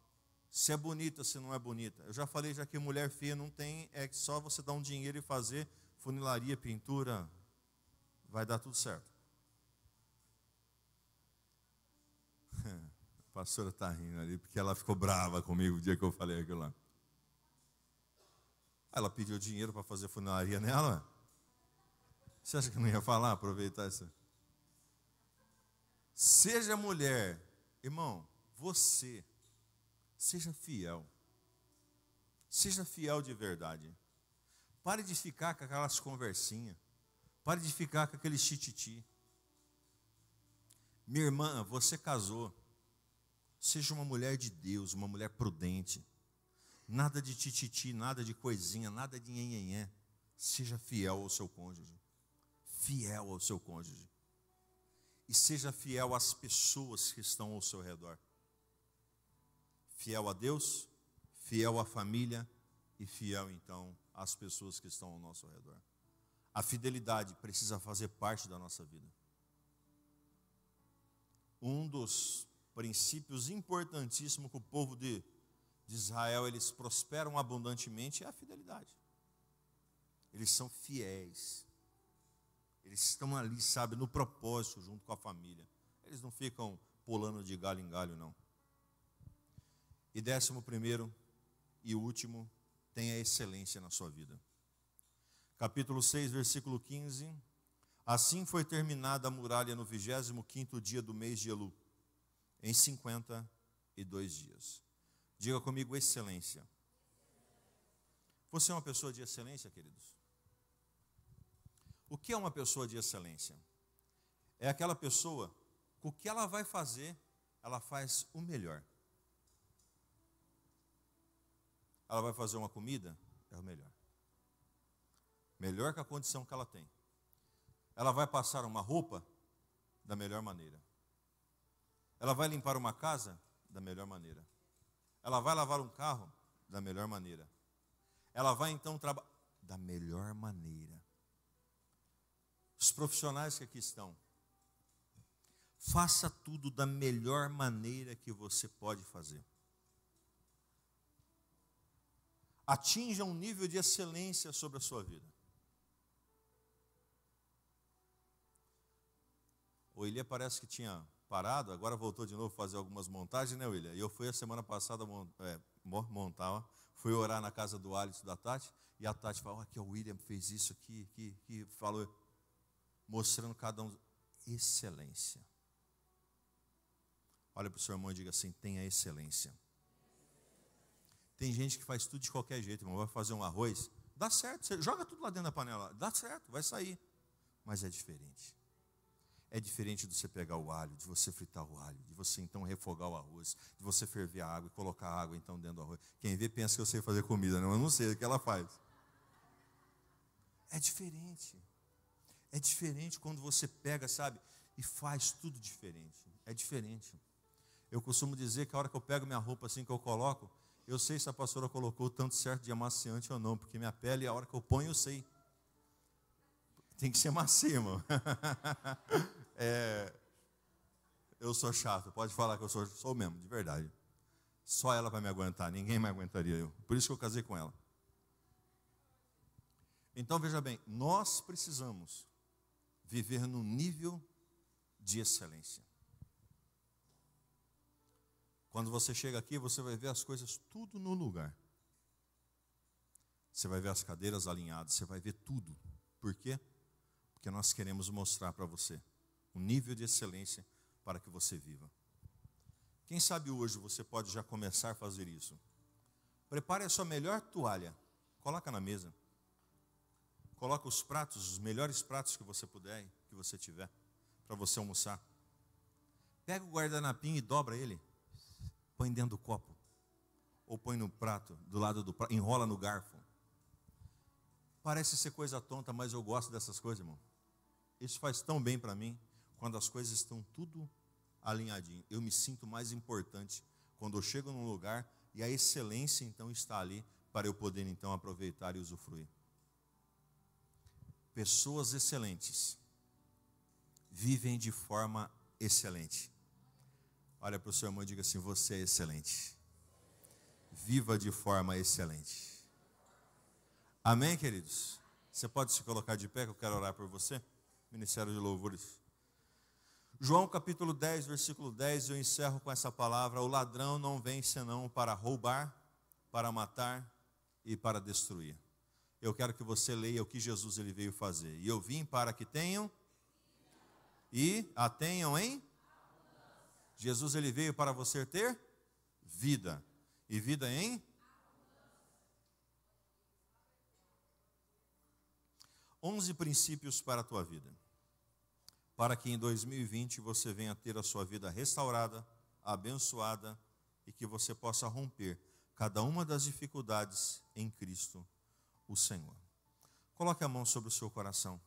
Se é bonita, se não é bonita. Eu já falei já que mulher feia não tem, é só você dar um dinheiro e fazer funilaria, pintura, vai dar tudo certo. A pastora está rindo ali, porque ela ficou brava comigo o dia que eu falei aquilo lá. Ela pediu dinheiro para fazer funilaria nela. Você acha que não ia falar, aproveitar isso? Seja mulher, irmão, você, seja fiel. Seja fiel de verdade. Pare de ficar com aquelas conversinhas. Pare de ficar com aquele tititi. Minha irmã, você casou. Seja uma mulher de Deus, uma mulher prudente. Nada de tititi, nada de coisinha, nada de nhenhenhé. Seja fiel ao seu cônjuge. Fiel ao seu cônjuge. E seja fiel às pessoas que estão ao seu redor. Fiel a Deus, fiel à família e fiel, então, às pessoas que estão ao nosso redor. A fidelidade precisa fazer parte da nossa vida. Um dos princípios importantíssimos que o povo de Israel, eles prosperam abundantemente, é a fidelidade. Eles são fiéis. Eles estão ali, sabe, no propósito, junto com a família. Eles não ficam pulando de galho em galho, não. E 11º e último, tenha excelência na sua vida. Capítulo 6, versículo 15. Assim foi terminada a muralha no 25º dia do mês de Elu, em 52 dias. Diga comigo, excelência. Você é uma pessoa de excelência, queridos? O que é uma pessoa de excelência? É aquela pessoa que o que ela vai fazer, ela faz o melhor. Ela vai fazer uma comida, é o melhor. Melhor que a condição que ela tem. Ela vai passar uma roupa, da melhor maneira. Ela vai limpar uma casa, da melhor maneira. Ela vai lavar um carro, da melhor maneira. Ela vai então trabalhar, da melhor maneira. Os profissionais que aqui estão, faça tudo da melhor maneira que você pode fazer. Atinja um nível de excelência sobre a sua vida. O William parece que tinha parado, agora voltou de novo a fazer algumas montagens, né, William? E eu fui a semana passada montar, fui orar na casa do Alisson da Tati, e a Tati falou, aqui o William fez isso aqui, que falou, mostrando cada um, excelência. Olha para o seu irmão e diga assim, tenha excelência. Tem gente que faz tudo de qualquer jeito, irmão, vai fazer um arroz, dá certo, você joga tudo lá dentro da panela, dá certo, vai sair, mas é diferente. É diferente de você pegar o alho, de você fritar o alho, de você então refogar o arroz, de você ferver a água e colocar a água então dentro do arroz. Quem vê pensa que eu sei fazer comida, não, eu não sei o que ela faz. É diferente. É diferente quando você pega, sabe, e faz tudo diferente. É diferente. Eu costumo dizer que a hora que eu pego minha roupa assim que eu coloco, eu sei se a pastora colocou tanto certo de amaciante ou não, porque minha pele, a hora que eu ponho, eu sei. Tem que ser macio, irmão. Eu sou chato, pode falar que eu sou mesmo, de verdade. Só ela vai me aguentar, ninguém me aguentaria eu. Por isso que eu casei com ela. Então veja bem, nós precisamos viver no nível de excelência. Quando você chega aqui, você vai ver as coisas tudo no lugar. Você vai ver as cadeiras alinhadas, você vai ver tudo. Por quê? Porque nós queremos mostrar para você um nível de excelência para que você viva. Quem sabe hoje você pode já começar a fazer isso. Prepare a sua melhor toalha, coloca na mesa. Coloca os pratos, os melhores pratos que você puder, que você tiver, para você almoçar. Pega o guardanapinho e dobra ele. Põe dentro do copo. Ou põe no prato, do lado do prato, enrola no garfo. Parece ser coisa tonta, mas eu gosto dessas coisas, irmão. Isso faz tão bem para mim, quando as coisas estão tudo alinhadinho. Eu me sinto mais importante quando eu chego num lugar e a excelência então está ali para eu poder então aproveitar e usufruir. Pessoas excelentes vivem de forma excelente. Olha para o seu irmão e diga assim, você é excelente. Viva de forma excelente. Amém, queridos? Você pode se colocar de pé que eu quero orar por você? Ministério de Louvores. João capítulo 10, versículo 10, eu encerro com essa palavra: o ladrão não vem senão para roubar, para matar e para destruir. Eu quero que você leia o que Jesus ele veio fazer. E eu vim para que tenham e a tenham em? Jesus ele veio para você ter vida. E vida em? 11 princípios para a tua vida, para que em 2020 você venha ter a sua vida restaurada, abençoada e que você possa romper cada uma das dificuldades em Cristo, o Senhor. Coloque a mão sobre o seu coração.